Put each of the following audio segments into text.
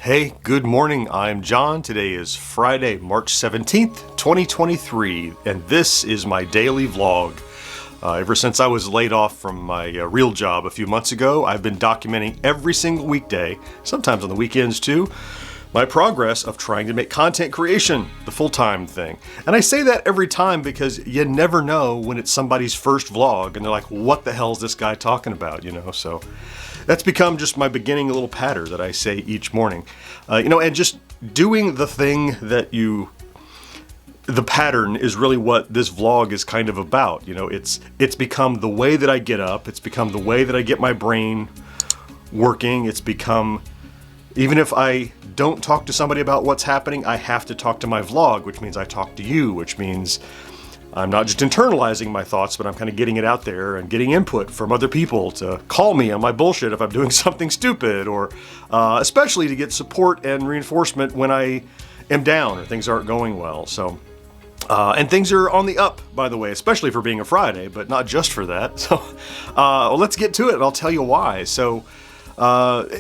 Hey, good morning. I'm John. Today is Friday, March 17th, 2023, and this is my daily vlog. Ever since I was laid off from my real job a few months ago, I've been documenting every single weekday, sometimes on the weekends too, my progress of trying to make content creation the full-time thing. And I say that every time because you never know when it's somebody's first vlog and they're like, what the hell is this guy talking about, So that's become just my beginning little patter that I say each morning. And just doing the thing that the pattern is really what this vlog is kind of about. It's become the way that I get up. It's become the way that I get my brain working. It's become, even if I don't talk to somebody about what's happening, I have to talk to my vlog, which means I talk to you, which means I'm not just internalizing my thoughts, but I'm kind of getting it out there and getting input from other people to call me on my bullshit if I'm doing something stupid, or especially to get support and reinforcement when I am down or things aren't going well. So, and things are on the up, by the way, especially for being a Friday, but not just for that. So, well, let's get to it and I'll tell you why. So,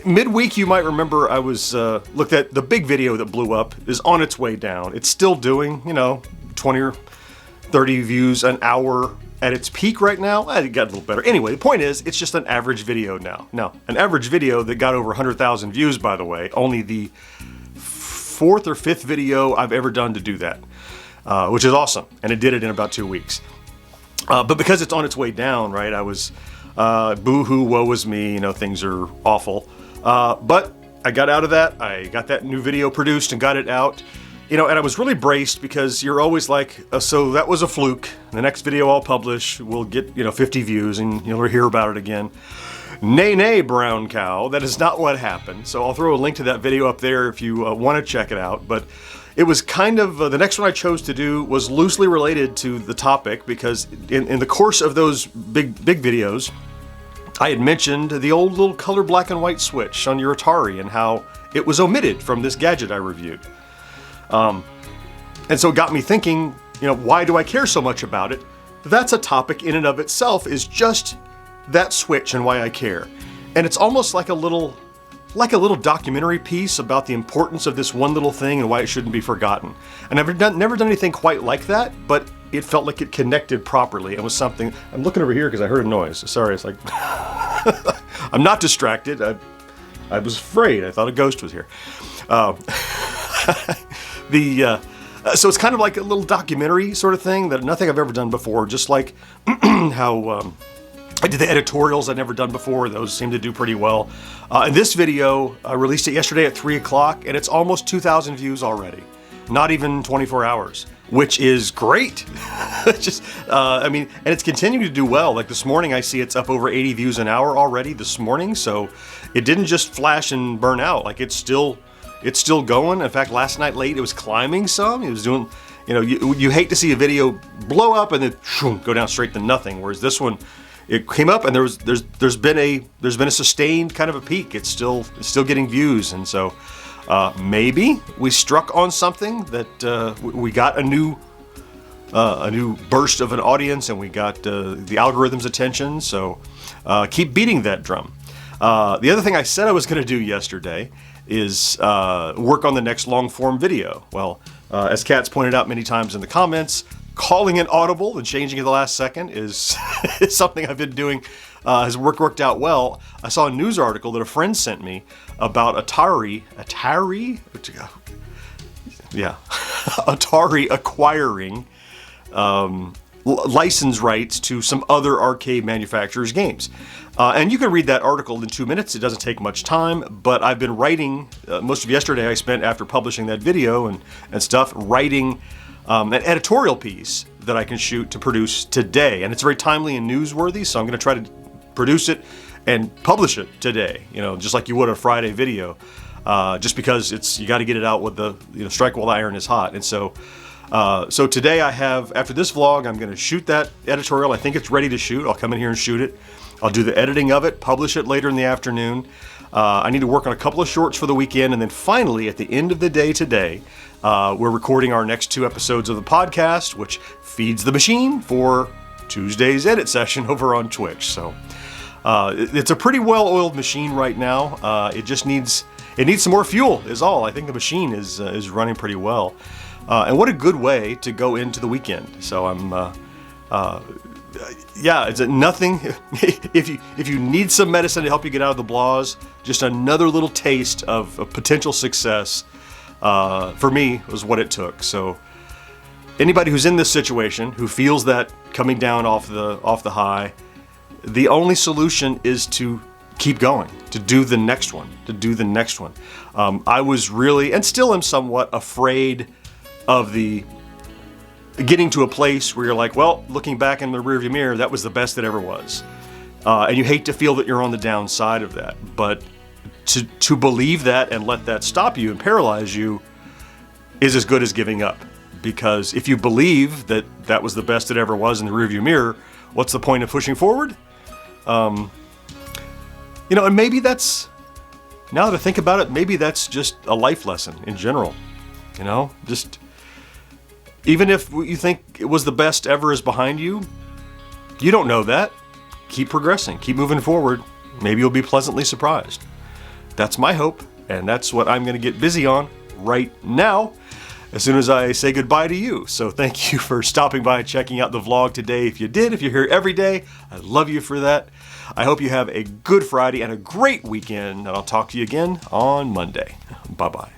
midweek, you might remember I was looked at the big video that blew up is on its way down. It's still doing, 20 or 30 views an hour at its peak right now. It got a little better. Anyway, the point is, it's just an average video now. Now, an average video that got over 100,000 views, by the way, only the fourth or fifth video I've ever done to do that, which is awesome. And it did it in about 2 weeks. But because it's on its way down, right, I was boo-hoo, woe is me, things are awful. But I got out of that. I got that new video produced and got it out. And I was really braced because you're always like, so that was a fluke. The next video I'll publish will get, 50 views and you'll hear about it again. Nay, brown cow. That is not what happened. So I'll throw a link to that video up there if you want to check it out. But it was kind of, the next one I chose to do was loosely related to the topic because in the course of those big videos, I had mentioned the old little color black and white switch on your Atari and how it was omitted from this gadget I reviewed. And so it got me thinking, why do I care so much about it? That's a topic in and of itself, is just that switch and why I care. And it's almost like a little documentary piece about the importance of this one little thing and why it shouldn't be forgotten. And I've never done anything quite like that, but it felt like it connected properly and was something. I'm looking over here because I heard a noise. Sorry, it's like, I'm not distracted. I was afraid. I thought a ghost was here. So it's kind of like a little documentary sort of thing that nothing I've ever done before, just like how I did the editorials I'd never done before. Those seem to do pretty well. And this video, I released it yesterday at 3 o'clock and it's almost 2,000 views already. Not even 24 hours, which is great. And it's continuing to do well. Like this morning, I see it's up over 80 views an hour already this morning. So it didn't just flash and burn out. Like it's still going. In fact, last night late, it was climbing some. It was doing, you hate to see a video blow up and then go down straight to nothing. Whereas this one, it came up and there's been a sustained kind of a peak. It's still getting views. And so maybe we struck on something that we got a new burst of an audience and we got the algorithm's attention. So keep beating that drum. The other thing I said I was going to do yesterday is work on the next long form video. Well, as Kat's pointed out many times in the comments, calling it audible and changing it at the last second is something I've been doing, has worked out well. I saw a news article that a friend sent me about Atari acquiring license rights to some other arcade manufacturers' games. And you can read that article in 2 minutes. It doesn't take much time, but I've been writing, most of yesterday I spent after publishing that video and stuff, writing an editorial piece that I can shoot to produce today. And it's very timely and newsworthy, so I'm going to try to produce it and publish it today, just like you would a Friday video, just because you got to get it out with the, strike while the iron is hot. And so today I have, after this vlog, I'm going to shoot that editorial. I think it's ready to shoot. I'll come in here and shoot it. I'll do the editing of it, publish it later in the afternoon. I need to work on a couple of shorts for the weekend. And then finally, at the end of the day today, we're recording our next 2 episodes of the podcast, which feeds the machine for Tuesday's edit session over on Twitch. So it's a pretty well-oiled machine right now. It just needs it needs some more fuel is all. I think the machine is running pretty well. And what a good way to go into the weekend. So yeah, it's nothing. If you need some medicine to help you get out of the blahs, just another little taste of potential success, for me, was what it took. So anybody who's in this situation, who feels that coming down off the high, the only solution is to keep going, to do the next one, I was really, and still am somewhat, afraid of the getting to a place where you're like, well, looking back in the rearview mirror, that was the best that ever was. And you hate to feel that you're on the downside of that. But to believe that and let that stop you and paralyze you is as good as giving up. Because if you believe that that was the best it ever was in the rearview mirror, what's the point of pushing forward? And maybe that's, now that I think about it, maybe that's just a life lesson in general. Just, even if you think it was the best ever is behind you, you don't know that. Keep progressing, keep moving forward. Maybe you'll be pleasantly surprised. That's my hope, and that's what I'm going to get busy on right now as soon as I say goodbye to you. So thank you for stopping by and checking out the vlog today. If you did, if you're here every day, I love you for that. I hope you have a good Friday and a great weekend, and I'll talk to you again on Monday. Bye-bye.